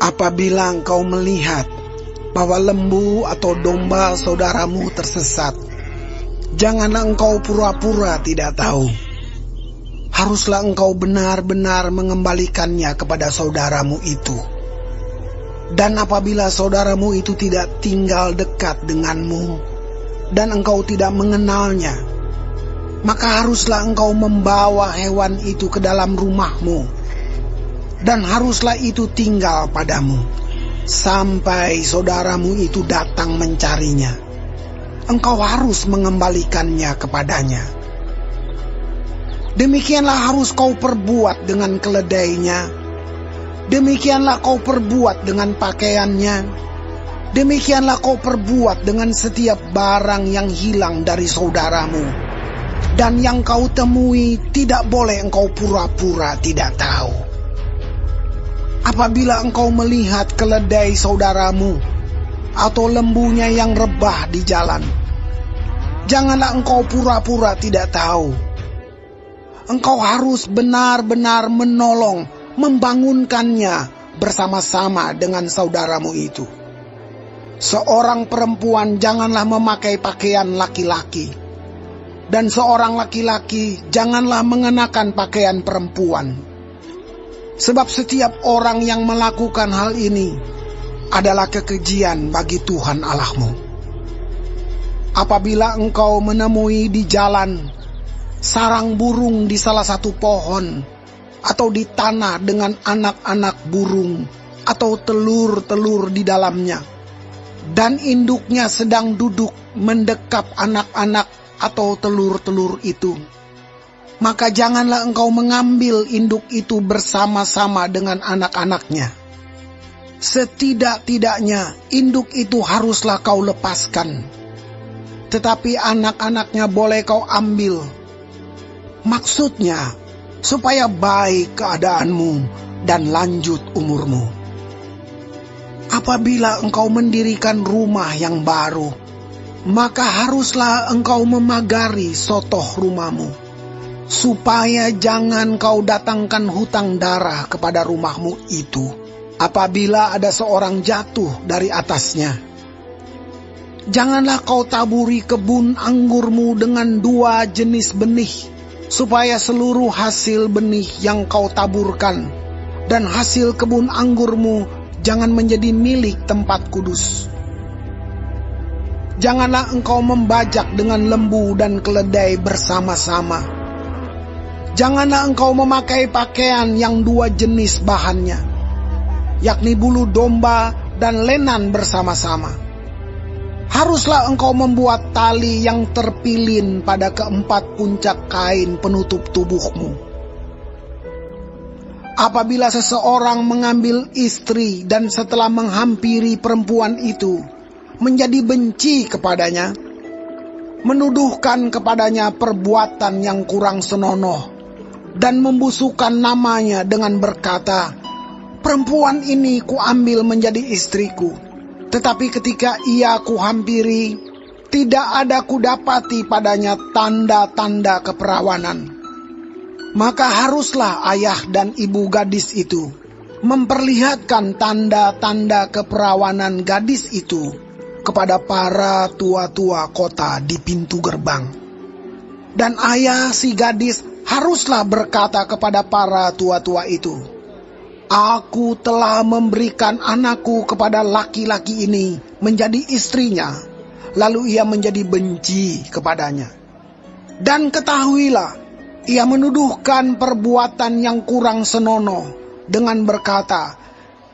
Apabila engkau melihat bahwa lembu atau domba saudaramu tersesat, janganlah engkau pura-pura tidak tahu. Haruslah engkau benar-benar mengembalikannya kepada saudaramu itu. Dan apabila saudaramu itu tidak tinggal dekat denganmu, dan engkau tidak mengenalnya, maka haruslah engkau membawa hewan itu ke dalam rumahmu, dan haruslah itu tinggal padamu, sampai saudaramu itu datang mencarinya. Engkau harus mengembalikannya kepadanya. Demikianlah harus kau perbuat dengan keledainya. Demikianlah kau perbuat dengan pakaiannya. Demikianlah kau perbuat dengan setiap barang yang hilang dari saudaramu. Dan yang kau temui tidak boleh engkau pura-pura tidak tahu. Apabila engkau melihat keledai saudaramu atau lembunya yang rebah di jalan, janganlah engkau pura-pura tidak tahu. Engkau harus benar-benar menolong, membangunkannya bersama-sama dengan saudaramu itu. Seorang perempuan janganlah memakai pakaian laki-laki, dan seorang laki-laki janganlah mengenakan pakaian perempuan. Sebab setiap orang yang melakukan hal ini adalah kekejian bagi Tuhan Allahmu. Apabila engkau menemui di jalan sarang burung di salah satu pohon, atau di tanah dengan anak-anak burung, atau telur-telur di dalamnya, dan induknya sedang duduk mendekap anak-anak atau telur-telur itu, maka janganlah engkau mengambil induk itu bersama-sama dengan anak-anaknya. Setidak-tidaknya induk itu haruslah kau lepaskan, tetapi anak-anaknya boleh kau ambil. Maksudnya, supaya baik keadaanmu dan lanjut umurmu. Apabila engkau mendirikan rumah yang baru, maka haruslah engkau memagari sotoh rumahmu, supaya jangan kau datangkan hutang darah kepada rumahmu itu, apabila ada seorang jatuh dari atasnya. Janganlah kau taburi kebun anggurmu dengan dua jenis benih, supaya seluruh hasil benih yang kau taburkan dan hasil kebun anggurmu jangan menjadi milik tempat kudus. Janganlah engkau membajak dengan lembu dan keledai bersama-sama. Janganlah engkau memakai pakaian yang dua jenis bahannya, yakni bulu domba dan lenan bersama-sama. Haruslah engkau membuat tali yang terpilin pada keempat puncak kain penutup tubuhmu. Apabila seseorang mengambil istri dan setelah menghampiri perempuan itu menjadi benci kepadanya, menuduhkan kepadanya perbuatan yang kurang senonoh, dan membusukkan namanya dengan berkata, "Perempuan ini kuambil menjadi istriku, tetapi ketika ia kuhampiri, tidak ada kudapati padanya tanda-tanda keperawanan." Maka haruslah ayah dan ibu gadis itu memperlihatkan tanda-tanda keperawanan gadis itu kepada para tua-tua kota di pintu gerbang. Dan ayah si gadis haruslah berkata kepada para tua-tua itu, "Aku telah memberikan anakku kepada laki-laki ini menjadi istrinya, lalu ia menjadi benci kepadanya. Dan ketahuilah, ia menuduhkan perbuatan yang kurang senonoh dengan berkata,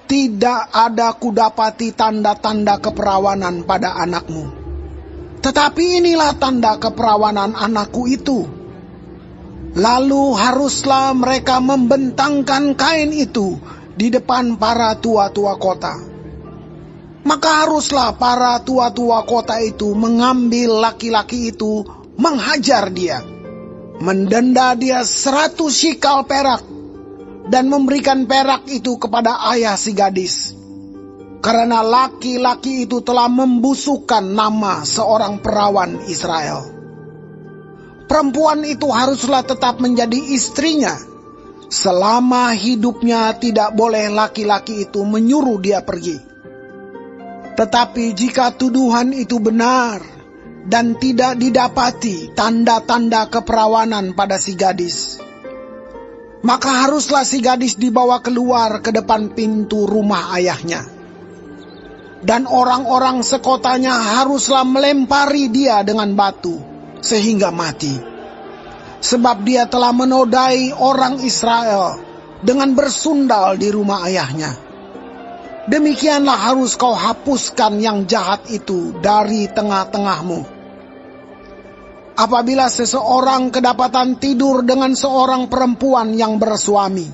'Tidak ada kudapati tanda-tanda keperawanan pada anakmu.' Tetapi inilah tanda keperawanan anakku itu." Lalu haruslah mereka membentangkan kain itu di depan para tua-tua kota. Maka haruslah para tua-tua kota itu mengambil laki-laki itu, menghajar dia, mendenda dia 100 shikal perak, dan memberikan perak itu kepada ayah si gadis. Karena laki-laki itu telah membusukkan nama seorang perawan Israel. Perempuan itu haruslah tetap menjadi istrinya, Selama hidupnya tidak boleh laki-laki itu menyuruh dia pergi. Tetapi jika tuduhan itu benar dan tidak didapati tanda-tanda keperawanan pada si gadis, maka haruslah si gadis dibawa keluar ke depan pintu rumah ayahnya. Dan orang-orang sekotanya haruslah melempari dia dengan batu sehingga mati. Sebab dia telah menodai orang Israel dengan bersundal di rumah ayahnya. Demikianlah harus kau hapuskan yang jahat itu dari tengah-tengahmu. Apabila seseorang kedapatan tidur dengan seorang perempuan yang bersuami,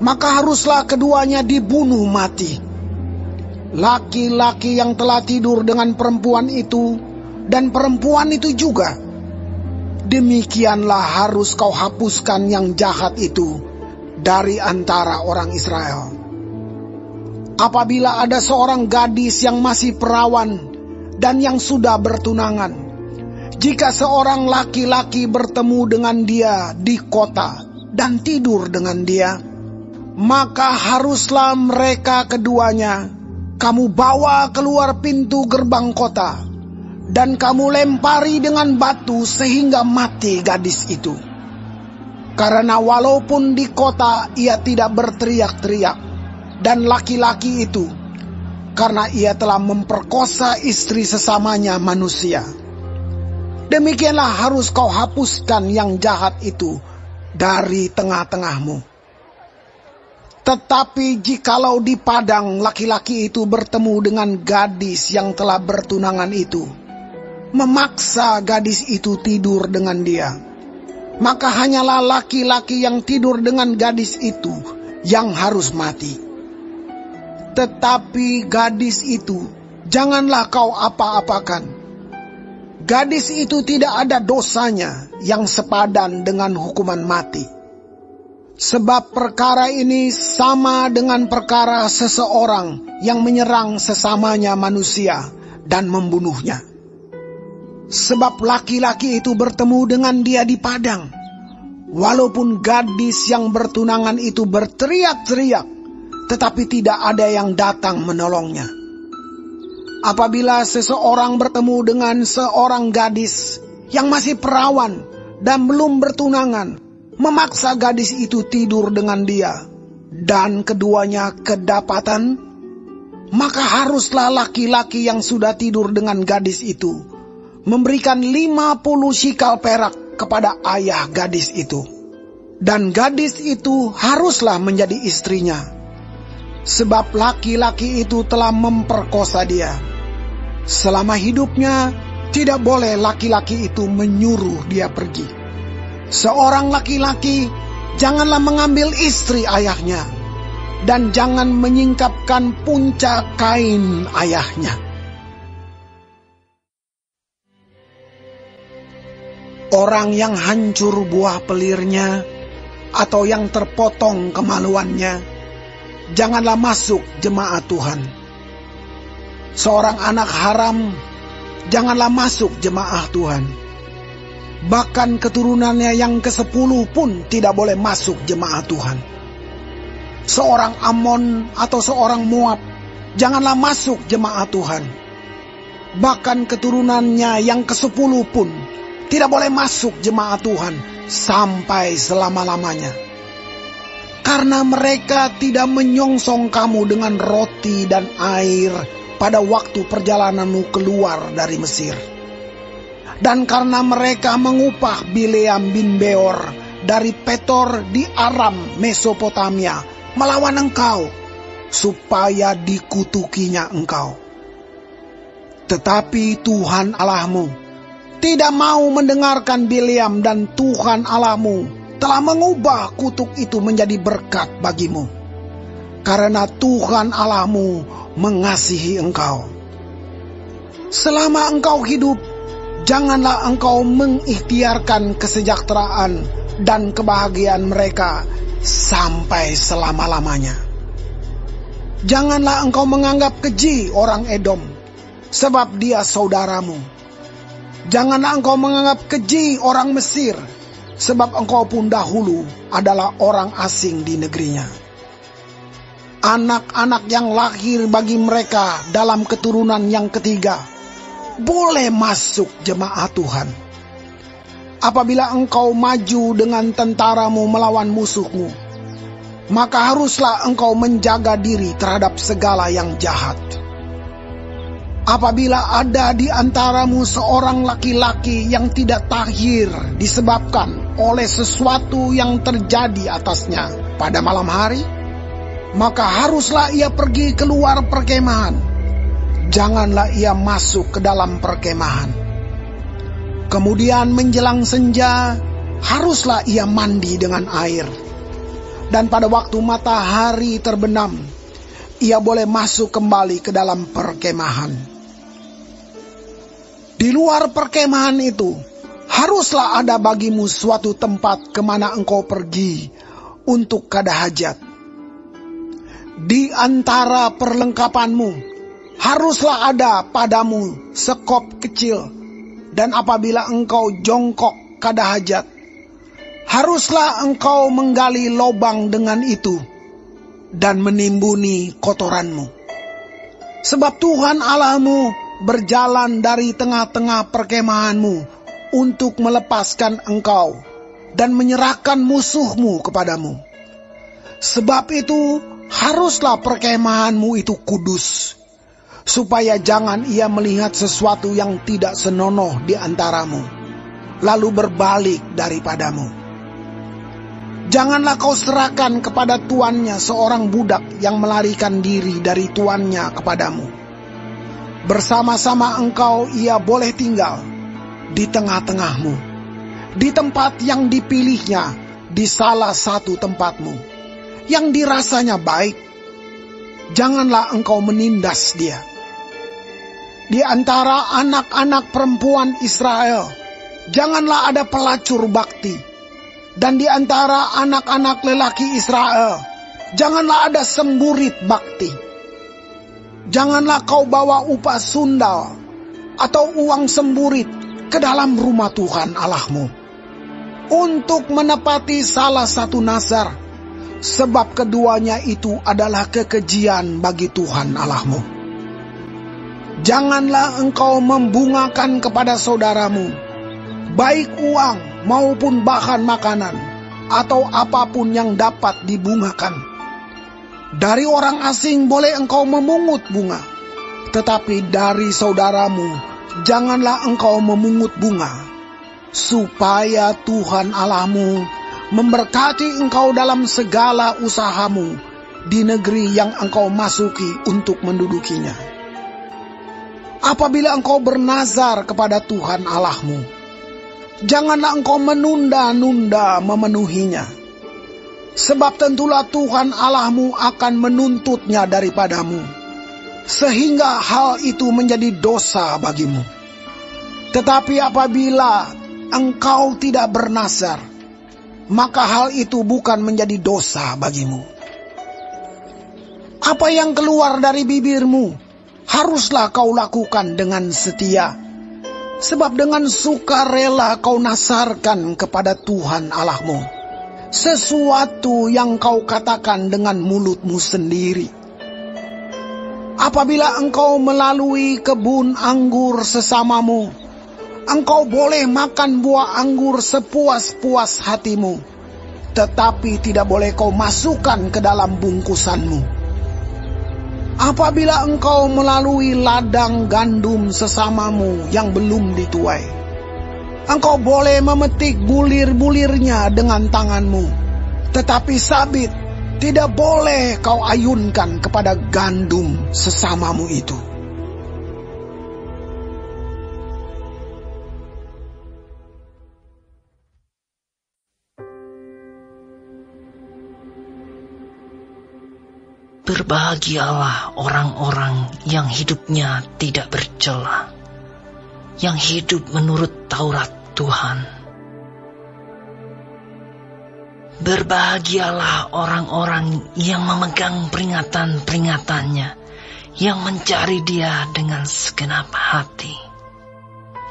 maka haruslah keduanya dibunuh mati. Laki-laki yang telah tidur dengan perempuan itu dan perempuan itu juga, demikianlah harus kau hapuskan yang jahat itu dari antara orang Israel. Apabila ada seorang gadis yang masih perawan dan yang sudah bertunangan, jika seorang laki-laki bertemu dengan dia di kota dan tidur dengan dia, maka haruslah mereka keduanya kamu bawa keluar pintu gerbang kota dan kamu lempari dengan batu sehingga mati gadis itu. Karena walaupun di kota ia tidak berteriak-teriak, dan laki-laki itu, karena ia telah memperkosa istri sesamanya manusia. Demikianlah harus kau hapuskan yang jahat itu dari tengah-tengahmu. Tetapi jikalau di padang laki-laki itu bertemu dengan gadis yang telah bertunangan itu, memaksa gadis itu tidur dengan dia, maka hanyalah laki-laki yang tidur dengan gadis itu yang harus mati. Tetapi gadis itu janganlah kau apa-apakan. Gadis itu tidak ada dosanya yang sepadan dengan hukuman mati. Sebab perkara ini sama dengan perkara seseorang yang menyerang sesamanya manusia dan membunuhnya. Sebab laki-laki itu bertemu dengan dia di padang, walaupun gadis yang bertunangan itu berteriak-teriak, tetapi tidak ada yang datang menolongnya. Apabila seseorang bertemu dengan seorang gadis yang masih perawan dan belum bertunangan, memaksa gadis itu tidur dengan dia, dan keduanya kedapatan, maka haruslah laki-laki yang sudah tidur dengan gadis itu memberikan 50 shikal perak kepada ayah gadis itu. Dan gadis itu haruslah menjadi istrinya, sebab laki-laki itu telah memperkosa dia. Selama hidupnya tidak boleh laki-laki itu menyuruh dia pergi. Seorang laki-laki janganlah mengambil istri ayahnya, dan jangan menyingkapkan puncak kain ayahnya. Orang yang hancur buah pelirnya atau yang terpotong kemaluannya, janganlah masuk jemaat Tuhan. Seorang anak haram janganlah masuk jemaah Tuhan. Bahkan keturunannya yang ke-10 pun tidak boleh masuk jemaat Tuhan. Seorang Amon atau seorang Moab janganlah masuk jemaat Tuhan. Bahkan keturunannya yang ke-10 pun tidak boleh masuk jemaat Tuhan sampai selama-lamanya. Karena mereka tidak menyongsong kamu dengan roti dan air pada waktu perjalananmu keluar dari Mesir. Dan karena mereka mengupah Bileam bin Beor dari Petor di Aram Mesopotamia melawan engkau, supaya dikutukinya engkau. Tetapi Tuhan Allahmu tidak mau mendengarkan Bileam, dan Tuhan Allahmu telah mengubah kutuk itu menjadi berkat bagimu. Karena Tuhan Allahmu mengasihi engkau. Selama engkau hidup, janganlah engkau mengikhtiarkan kesejahteraan dan kebahagiaan mereka sampai selama-lamanya. Janganlah engkau menganggap keji orang Edom, sebab dia saudaramu. Janganlah engkau menganggap keji orang Mesir, sebab engkau pun dahulu adalah orang asing di negerinya. Anak-anak yang lahir bagi mereka dalam keturunan yang ketiga boleh masuk jemaat Tuhan. Apabila engkau maju dengan tentaramu melawan musuhmu, maka haruslah engkau menjaga diri terhadap segala yang jahat. Apabila ada di antaramu seorang laki-laki yang tidak tahir disebabkan oleh sesuatu yang terjadi atasnya pada malam hari, maka haruslah ia pergi keluar perkemahan. Janganlah ia masuk ke dalam perkemahan. Kemudian menjelang senja, haruslah ia mandi dengan air. Dan pada waktu matahari terbenam, ia boleh masuk kembali ke dalam perkemahan. Di luar perkemahan itu, haruslah ada bagimu suatu tempat kemana engkau pergi untuk kada hajat. Di antara perlengkapanmu, haruslah ada padamu sekop kecil, dan apabila engkau jongkok kada hajat, haruslah engkau menggali lobang dengan itu, dan menimbuni kotoranmu. Sebab Tuhan Allahmu berjalan dari tengah-tengah perkemahanmu untuk melepaskan engkau dan menyerahkan musuhmu kepadamu. Sebab itu haruslah perkemahanmu itu kudus, supaya jangan ia melihat sesuatu yang tidak senonoh di antaramu, lalu berbalik daripadamu. Janganlah kau serahkan kepada tuannya seorang budak yang melarikan diri dari tuannya kepadamu. Bersama-sama engkau ia boleh tinggal di tengah-tengahmu, di tempat yang dipilihnya, di salah satu tempatmu, yang dirasanya baik. Janganlah engkau menindas dia. Di antara anak-anak perempuan Israel, janganlah ada pelacur bakti. Dan di antara anak-anak lelaki Israel, janganlah ada semburit bakti. Janganlah kau bawa upah sundal atau uang semburit ke dalam rumah Tuhan Allahmu untuk menepati salah satu nazar, sebab keduanya itu adalah kekejian bagi Tuhan Allahmu. Janganlah engkau membungakan kepada saudaramu, baik uang maupun bahan makanan, atau apapun yang dapat dibungakan. Dari orang asing boleh engkau memungut bunga, tetapi dari saudaramu janganlah engkau memungut bunga, supaya Tuhan Allahmu memberkati engkau dalam segala usahamu di negeri yang engkau masuki untuk mendudukinya. Apabila engkau bernazar kepada Tuhan Allahmu, janganlah engkau menunda-nunda memenuhinya. Sebab tentulah Tuhan Allahmu akan menuntutnya daripadamu, sehingga hal itu menjadi dosa bagimu. Tetapi apabila engkau tidak bernazar, maka hal itu bukan menjadi dosa bagimu. Apa yang keluar dari bibirmu, haruslah kau lakukan dengan setia, sebab dengan sukarela kau nazarkan kepada Tuhan Allahmu sesuatu yang kau katakan dengan mulutmu sendiri. Apabila engkau melalui kebun anggur sesamamu, engkau boleh makan buah anggur sepuas-puas hatimu, tetapi tidak boleh kau masukkan ke dalam bungkusanmu. Apabila engkau melalui ladang gandum sesamamu yang belum dituai, engkau boleh memetik bulir-bulirnya dengan tanganmu, tetapi sabit tidak boleh kau ayunkan kepada gandum sesamamu itu. Berbahagialah orang-orang yang hidupnya tidak bercela, yang hidup menurut Taurat Tuhan. Berbahagialah orang-orang yang memegang peringatan-peringatannya, yang mencari Dia dengan segenap hati,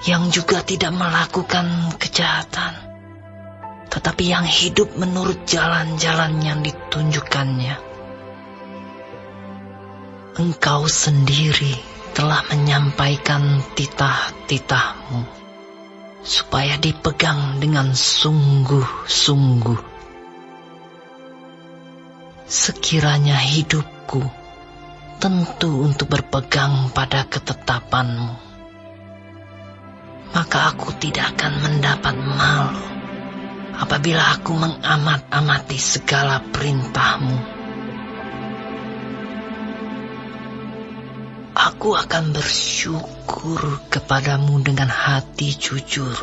yang juga tidak melakukan kejahatan, tetapi yang hidup menurut jalan-jalan yang ditunjukkannya. Engkau sendiri telah menyampaikan titah-titahmu, supaya dipegang dengan sungguh-sungguh. Sekiranya hidupku tentu untuk berpegang pada ketetapanmu, maka aku tidak akan mendapat malu apabila aku mengamat-amati segala perintahmu. Aku akan bersyukur kepadamu dengan hati jujur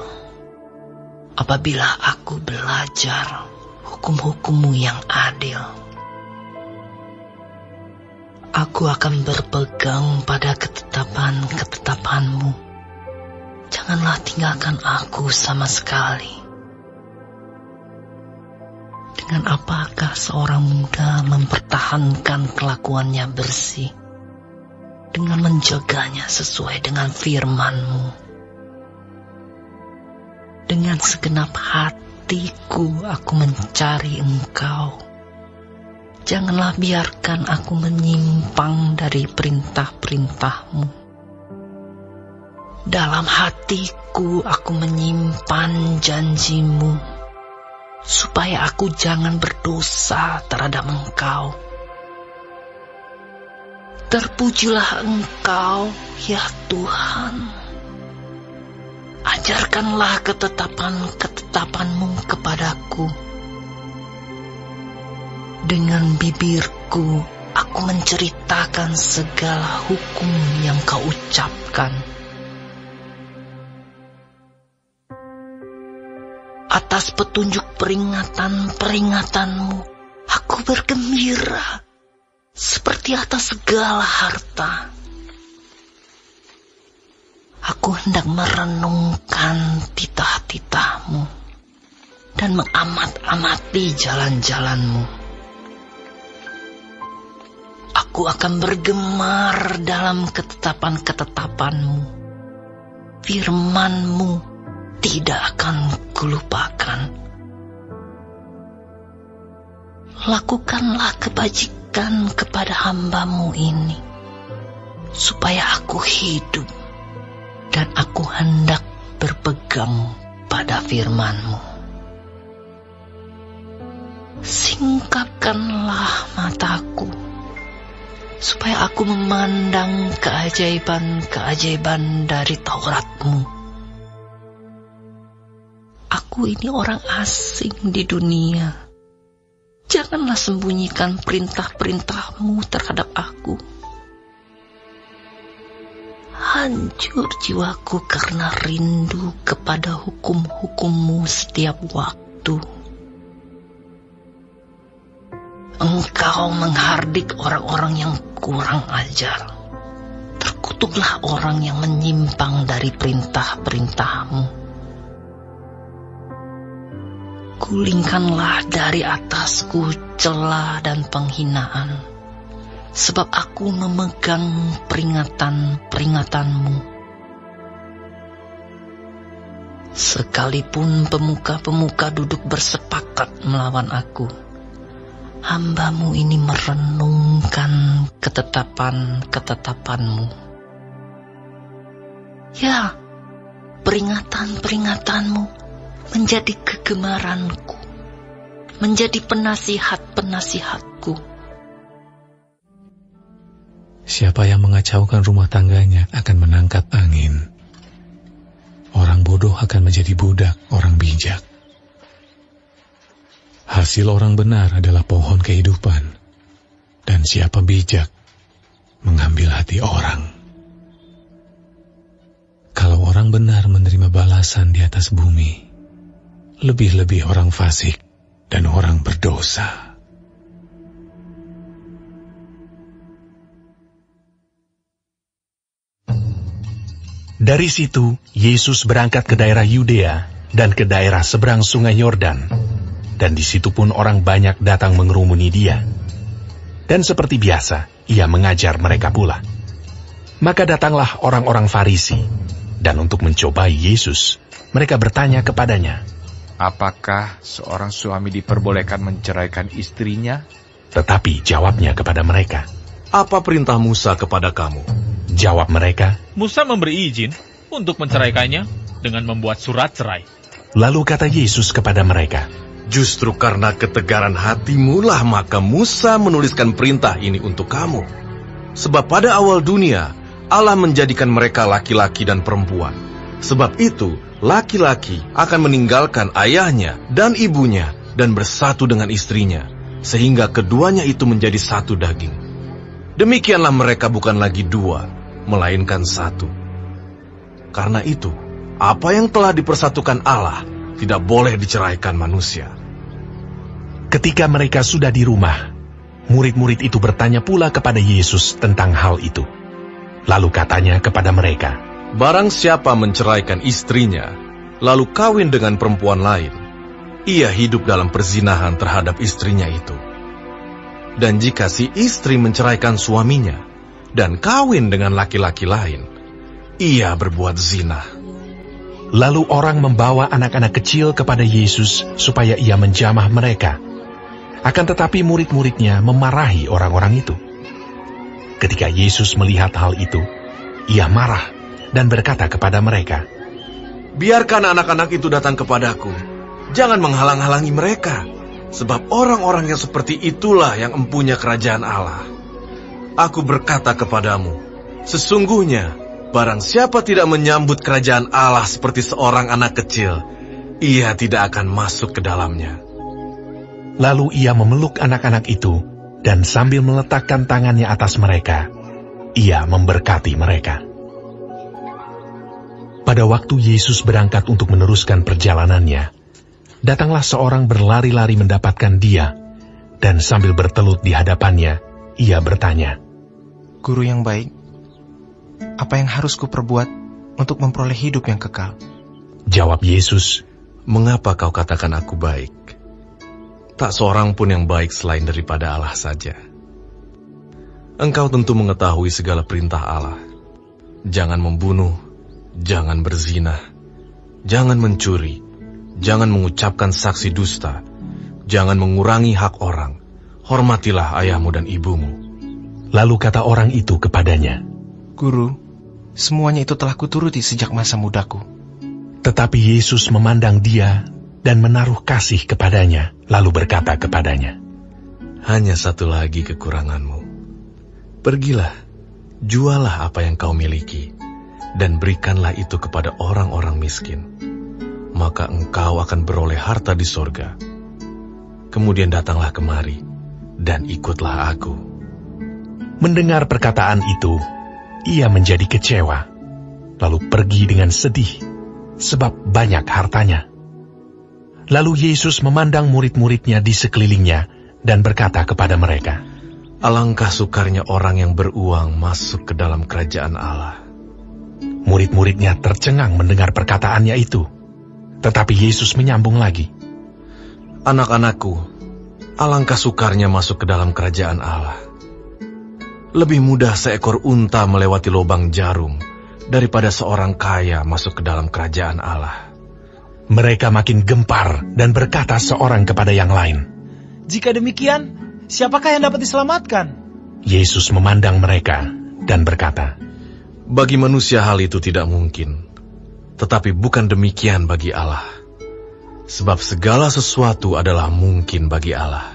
apabila aku belajar hukum-hukum-Mu yang adil. Aku akan berpegang pada ketetapan-ketetapan-Mu. Janganlah tinggalkan aku sama sekali. Dengan apakah seorang muda mempertahankan kelakuannya bersih? Dengan menjaganya sesuai dengan firman-Mu. Dengan segenap hatiku aku mencari Engkau. Janganlah biarkan aku menyimpang dari perintah-perintah-Mu. Dalam hatiku aku menyimpan janji-Mu, supaya aku jangan berdosa terhadap Engkau. Terpujilah Engkau, ya Tuhan. Ajarkanlah ketetapan-ketetapan-Mu kepadaku. Dengan bibirku, aku menceritakan segala hukum yang Kau ucapkan. Atas petunjuk peringatan-peringatanmu, aku bergembira, seperti atas segala harta. Aku hendak merenungkan titah-titah-Mu dan mengamat-amati jalan-jalan-Mu. Aku akan bergemar dalam ketetapan-ketetapan-Mu. Firman-Mu tidak akan kulupakan. Lakukanlah kebajikan kepada hamba-Mu ini, supaya aku hidup, dan aku hendak berpegang pada firman-Mu. Singkapkanlah mataku, supaya aku memandang keajaiban-keajaiban dari Taurat-Mu. Aku ini orang asing di dunia. Janganlah sembunyikan perintah-perintah-Mu terhadap aku. Hancur jiwaku karena rindu kepada hukum-hukum-Mu setiap waktu. Engkau menghardik orang-orang yang kurang ajar. Terkutuklah orang yang menyimpang dari perintah-perintah-Mu. Gulingkanlah dari atasku cela dan penghinaan, sebab aku memegang peringatan-peringatan-Mu. Sekalipun pemuka-pemuka duduk bersepakat melawan aku, hamba-Mu ini merenungkan ketetapan-ketetapan-Mu. Ya, peringatan-peringatan-Mu menjadi kegemaranku, menjadi penasihat-penasihatku. Siapa yang mengacaukan rumah tangganya akan menangkap angin. Orang bodoh akan menjadi budak orang bijak. Hasil orang benar adalah pohon kehidupan, dan siapa bijak mengambil hati orang. Kalau orang benar menerima balasan di atas bumi, lebih-lebih orang fasik dan orang berdosa. Dari situ, Yesus berangkat ke daerah Yudea dan ke daerah seberang sungai Yordan. Dan di situ pun orang banyak datang mengerumuni Dia. Dan seperti biasa, Ia mengajar mereka pula. Maka datanglah orang-orang Farisi, dan untuk mencobai Yesus, mereka bertanya kepadanya, Apakah seorang suami diperbolehkan menceraikan istrinya? Tetapi jawabnya kepada mereka, "Apa perintah Musa kepada kamu?" Jawab mereka, Musa memberi izin untuk menceraikannya dengan membuat surat cerai. lalu kata Yesus kepada mereka, "Justru karena ketegaran hatimu lah maka Musa menuliskan perintah ini untuk kamu. Sebab pada awal dunia, Allah menjadikan mereka laki-laki dan perempuan. Sebab itu, laki-laki akan meninggalkan ayahnya dan ibunya dan bersatu dengan istrinya, sehingga keduanya itu menjadi satu daging. Demikianlah mereka bukan lagi dua, melainkan satu. Karena itu, apa yang telah dipersatukan Allah tidak boleh diceraikan manusia." Ketika mereka sudah di rumah, murid-murid itu bertanya pula kepada Yesus tentang hal itu. Lalu katanya kepada mereka, "Barang siapa menceraikan istrinya, lalu kawin dengan perempuan lain, ia hidup dalam perzinahan terhadap istrinya itu. Dan jika si istri menceraikan suaminya dan kawin dengan laki-laki lain, ia berbuat zina." Lalu orang membawa anak-anak kecil kepada Yesus supaya ia menjamah mereka. Akan tetapi murid-muridnya memarahi orang-orang itu. Ketika Yesus melihat hal itu, ia marah dan berkata kepada mereka, "Biarkan anak-anak itu datang kepadaku. Jangan menghalang-halangi mereka, sebab orang-orang yang seperti itulah yang empunya kerajaan Allah. Aku berkata kepadamu, sesungguhnya barang siapa tidak menyambut kerajaan Allah seperti seorang anak kecil, ia tidak akan masuk ke dalamnya." Lalu ia memeluk anak-anak itu, dan sambil meletakkan tangannya atas mereka, ia memberkati mereka. Pada waktu Yesus berangkat untuk meneruskan perjalanannya, datanglah seorang berlari-lari mendapatkan dia, dan sambil bertelut di hadapannya, ia bertanya, "Guru yang baik, apa yang harus kuperbuat untuk memperoleh hidup yang kekal?" Jawab Yesus, "Mengapa kau katakan aku baik? Tak seorang pun yang baik selain daripada Allah saja. Engkau tentu mengetahui segala perintah Allah. Jangan membunuh, jangan berzina, jangan mencuri, jangan mengucapkan saksi dusta, jangan mengurangi hak orang, hormatilah ayahmu dan ibumu." Lalu kata orang itu kepadanya, "Guru, semuanya itu telah kuturuti sejak masa mudaku." Tetapi Yesus memandang dia dan menaruh kasih kepadanya, lalu berkata kepadanya, "Hanya satu lagi kekuranganmu. Pergilah, jualah apa yang kau miliki, dan berikanlah itu kepada orang-orang miskin. Maka engkau akan beroleh harta di sorga. Kemudian datanglah kemari, dan ikutlah aku." Mendengar perkataan itu, ia menjadi kecewa, lalu pergi dengan sedih, sebab banyak hartanya. Lalu Yesus memandang murid-muridnya di sekelilingnya dan berkata kepada mereka, "Alangkah sukarnya orang yang beruang masuk ke dalam kerajaan Allah." Murid-muridnya tercengang mendengar perkataannya itu. Tetapi Yesus menyambung lagi, "Anak-anakku, alangkah sukarnya masuk ke dalam kerajaan Allah. Lebih mudah seekor unta melewati lubang jarum daripada seorang kaya masuk ke dalam kerajaan Allah." Mereka makin gempar dan berkata seorang kepada yang lain, "Jika demikian, siapakah yang dapat diselamatkan?" Yesus memandang mereka dan berkata, "Bagi manusia hal itu tidak mungkin, tetapi bukan demikian bagi Allah. Sebab segala sesuatu adalah mungkin bagi Allah."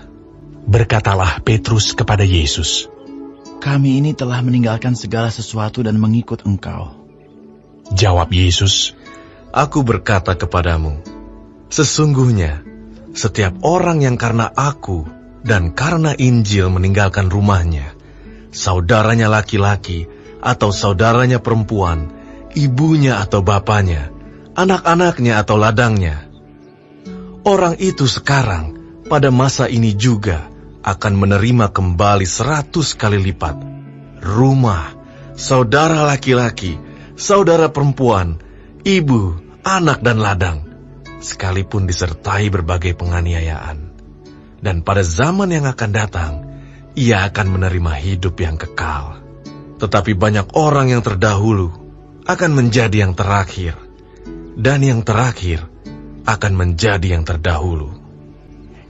Berkatalah Petrus kepada Yesus, "Kami ini telah meninggalkan segala sesuatu dan mengikut Engkau." Jawab Yesus, "Aku berkata kepadamu, sesungguhnya setiap orang yang karena aku dan karena Injil meninggalkan rumahnya, saudaranya laki-laki atau saudaranya perempuan, ibunya atau bapaknya, anak-anaknya atau ladangnya, orang itu sekarang pada masa ini juga akan menerima kembali 100 kali lipat rumah, saudara laki-laki, saudara perempuan, ibu, anak dan ladang, sekalipun disertai berbagai penganiayaan. Dan pada zaman yang akan datang, ia akan menerima hidup yang kekal. Tetapi banyak orang yang terdahulu akan menjadi yang terakhir, dan yang terakhir akan menjadi yang terdahulu.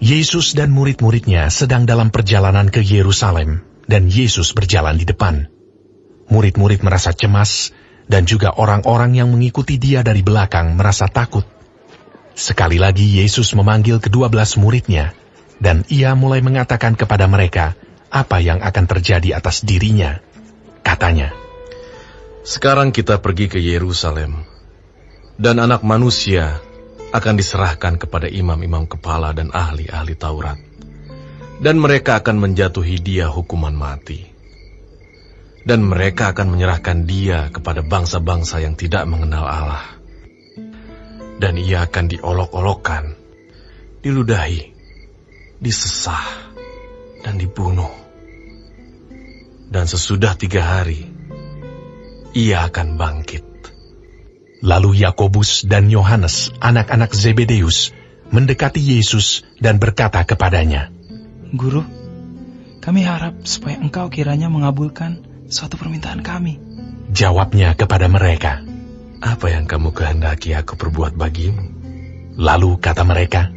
Yesus dan murid-muridnya sedang dalam perjalanan ke Yerusalem, dan Yesus berjalan di depan. Murid-murid merasa cemas, dan juga orang-orang yang mengikuti dia dari belakang merasa takut. Sekali lagi Yesus memanggil ke-12 muridnya, dan ia mulai mengatakan kepada mereka apa yang akan terjadi atas dirinya. Katanya, "Sekarang kita pergi ke Yerusalem, dan Anak Manusia akan diserahkan kepada imam-imam kepala dan ahli-ahli Taurat, dan mereka akan menjatuhi dia hukuman mati. Dan mereka akan menyerahkan dia kepada bangsa-bangsa yang tidak mengenal Allah. Dan ia akan diolok-olokkan, diludahi, disesah, dan dibunuh. Dan sesudah 3 hari, ia akan bangkit." Lalu Yakobus dan Yohanes, anak-anak Zebedeus, mendekati Yesus dan berkata kepadanya, Guru, kami harap supaya engkau kiranya mengabulkan suatu permintaan kami. Jawabnya kepada mereka, "Apa yang kamu kehendaki aku perbuat bagimu?" Lalu kata mereka,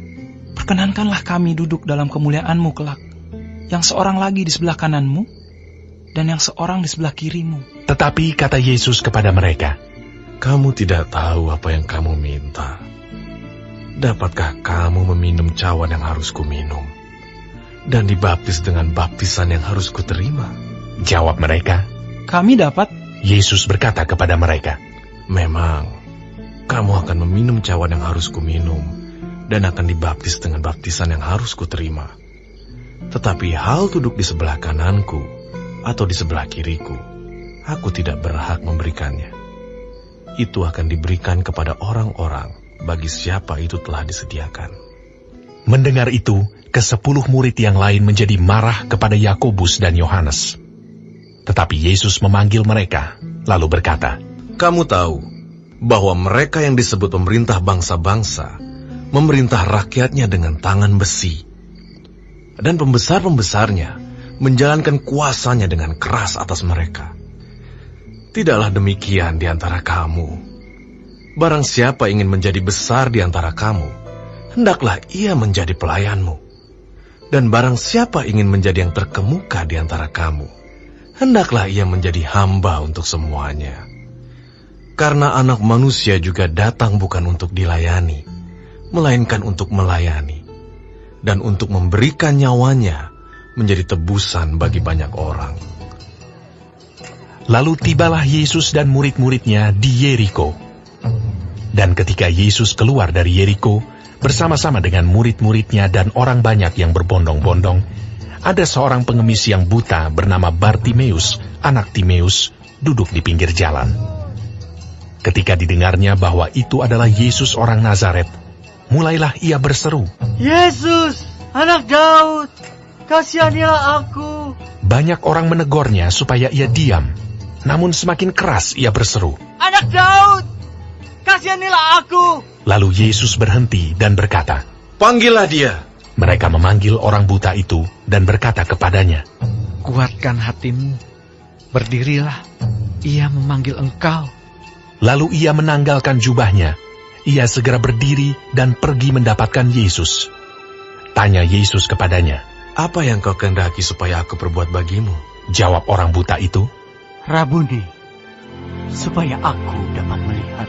Perkenankanlah kami duduk dalam kemuliaan-Mu kelak, yang seorang lagi di sebelah kananmu, dan yang seorang di sebelah kirimu. Tetapi kata Yesus kepada mereka, "Kamu tidak tahu apa yang kamu minta. Dapatkah kamu meminum cawan yang harus kuminum, dan dibaptis dengan baptisan yang harus kuterima?" Jawab mereka, Kami dapat. Yesus berkata kepada mereka, "Memang, kamu akan meminum cawan yang harus kuminum, dan akan dibaptis dengan baptisan yang harus kuterima. Tetapi hal duduk di sebelah kananku, atau di sebelah kiriku, aku tidak berhak memberikannya. Itu akan diberikan kepada orang-orang bagi siapa itu telah disediakan." Mendengar itu, ke-10 murid yang lain menjadi marah kepada Yakobus dan Yohanes. Tetapi Yesus memanggil mereka, lalu berkata, "Kamu tahu bahwa mereka yang disebut pemerintah bangsa-bangsa memerintah rakyatnya dengan tangan besi, dan pembesar-pembesarnya menjalankan kuasanya dengan keras atas mereka. Tidaklah demikian di antara kamu. Barang siapa ingin menjadi besar di antara kamu, hendaklah ia menjadi pelayanmu. Dan barang siapa ingin menjadi yang terkemuka di antara kamu, hendaklah ia menjadi hamba untuk semuanya. Karena Anak Manusia juga datang bukan untuk dilayani, melainkan untuk melayani, dan untuk memberikan nyawanya menjadi tebusan bagi banyak orang." Lalu tibalah Yesus dan murid-muridnya di Yeriko. Dan ketika Yesus keluar dari Yeriko, bersama-sama dengan murid-muridnya dan orang banyak yang berbondong-bondong, ada seorang pengemis yang buta bernama Bartimeus, anak Timeus, duduk di pinggir jalan. Ketika didengarnya bahwa itu adalah Yesus orang Nazaret, mulailah ia berseru, "Yesus, anak Daud, kasihanilah aku." Banyak orang menegurnya supaya ia diam, namun semakin keras ia berseru, "Anak Daud, kasihanilah aku." Lalu Yesus berhenti dan berkata, "Panggillah dia." Mereka memanggil orang buta itu dan berkata kepadanya, "Kuatkan hatimu, berdirilah, ia memanggil engkau." Lalu ia menanggalkan jubahnya. Ia segera berdiri dan pergi mendapatkan Yesus. Tanya Yesus kepadanya, "Apa yang kau kehendaki supaya aku perbuat bagimu?" Jawab orang buta itu, "Rabuni, supaya aku dapat melihat."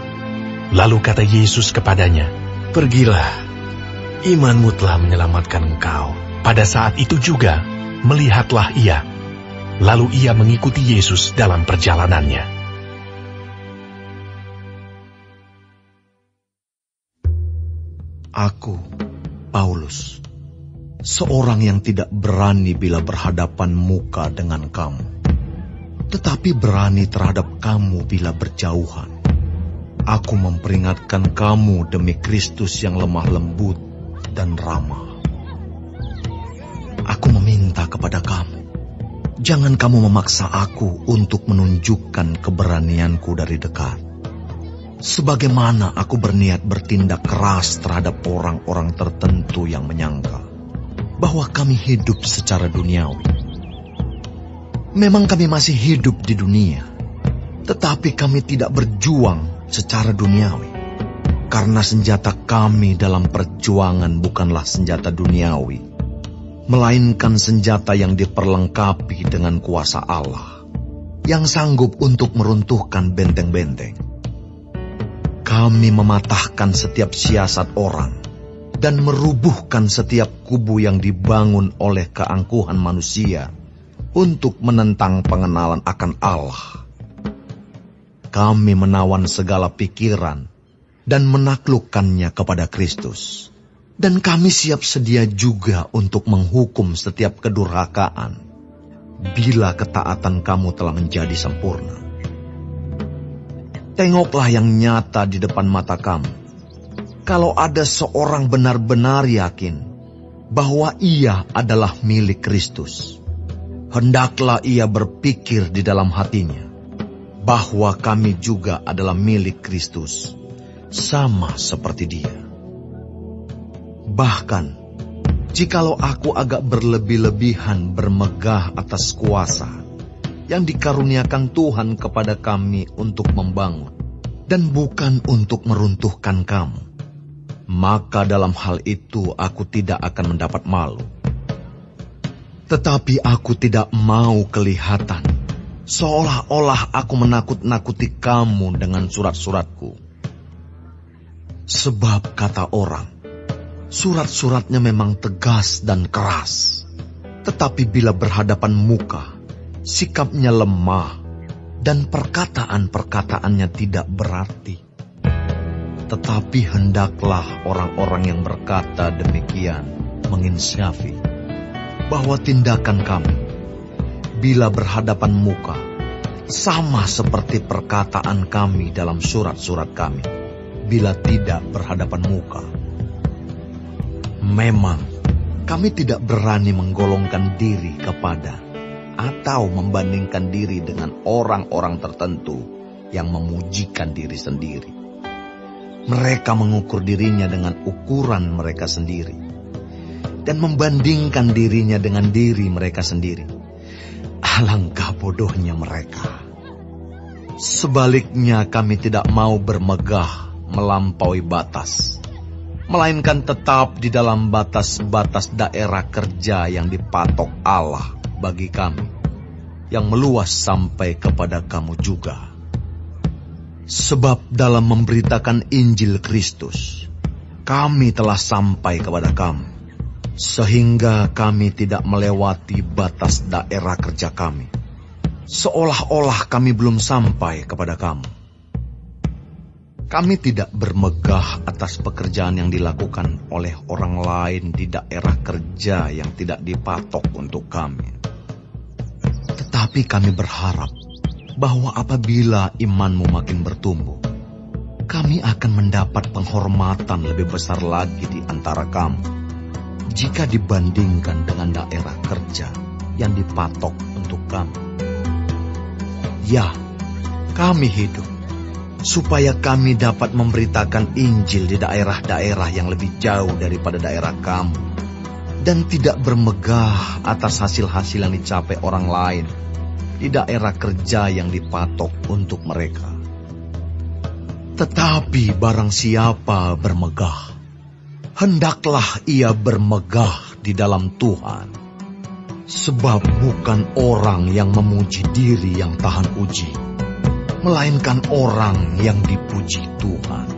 Lalu kata Yesus kepadanya, "Pergilah, imanmu telah menyelamatkan engkau." Pada saat itu juga, melihatlah ia. Lalu ia mengikuti Yesus dalam perjalanannya. Aku, Paulus, seorang yang tidak berani bila berhadapan muka dengan kamu, tetapi berani terhadap kamu bila berjauhan. Aku memperingatkan kamu demi Kristus yang lemah lembut dan ramah. Aku meminta kepada kamu, jangan kamu memaksa aku untuk menunjukkan keberanianku dari dekat. Sebagaimana aku berniat bertindak keras terhadap orang-orang tertentu yang menyangka bahwa kami hidup secara duniawi. Memang kami masih hidup di dunia, tetapi kami tidak berjuang secara duniawi. Karena senjata kami dalam perjuangan bukanlah senjata duniawi, melainkan senjata yang diperlengkapi dengan kuasa Allah, yang sanggup untuk meruntuhkan benteng-benteng. Kami mematahkan setiap siasat orang, dan merubuhkan setiap kubu yang dibangun oleh keangkuhan manusia untuk menentang pengenalan akan Allah. Kami menawan segala pikiran dan menaklukkannya kepada Kristus. Dan kami siap sedia juga untuk menghukum setiap kedurhakaan bila ketaatan kamu telah menjadi sempurna. Tengoklah yang nyata di depan mata kamu. Kalau ada seorang benar-benar yakin bahwa ia adalah milik Kristus, hendaklah ia berpikir di dalam hatinya bahwa kami juga adalah milik Kristus, sama seperti dia. Bahkan, jikalau aku agak berlebih-lebihan bermegah atas kuasa yang dikaruniakan Tuhan kepada kami untuk membangun, dan bukan untuk meruntuhkan kamu, maka dalam hal itu aku tidak akan mendapat malu. Tetapi aku tidak mau kelihatan seolah-olah aku menakut-nakuti kamu dengan surat-suratku. Sebab kata orang, surat-suratnya memang tegas dan keras, tetapi bila berhadapan muka, sikapnya lemah dan perkataan-perkataannya tidak berarti. Tetapi hendaklah orang-orang yang berkata demikian menginsafi bahwa tindakan kami bila berhadapan muka sama seperti perkataan kami dalam surat-surat kami bila tidak berhadapan muka. Memang kami tidak berani menggolongkan diri kepada atau membandingkan diri dengan orang-orang tertentu yang memujikan diri sendiri. Mereka mengukur dirinya dengan ukuran mereka sendiri dan membandingkan dirinya dengan diri mereka sendiri. Alangkah bodohnya mereka. Sebaliknya kami tidak mau bermegah melampaui batas, melainkan tetap di dalam batas-batas daerah kerja yang dipatok Allah bagi kami, yang meluas sampai kepada kamu juga. Sebab dalam memberitakan Injil Kristus, kami telah sampai kepada kamu, sehingga kami tidak melewati batas daerah kerja kami, seolah-olah kami belum sampai kepada kamu. Kami tidak bermegah atas pekerjaan yang dilakukan oleh orang lain di daerah kerja yang tidak dipatok untuk kami. Tetapi kami berharap bahwa apabila imanmu makin bertumbuh, kami akan mendapat penghormatan lebih besar lagi di antara kamu, jika dibandingkan dengan daerah kerja yang dipatok untuk kami. Ya, kami hidup supaya kami dapat memberitakan Injil di daerah-daerah yang lebih jauh daripada daerah kamu, dan tidak bermegah atas hasil-hasil yang dicapai orang lain di daerah kerja yang dipatok untuk mereka. Tetapi barang siapa bermegah, hendaklah ia bermegah di dalam Tuhan. Sebab bukan orang yang memuji diri yang tahan uji, melainkan orang yang dipuji Tuhan.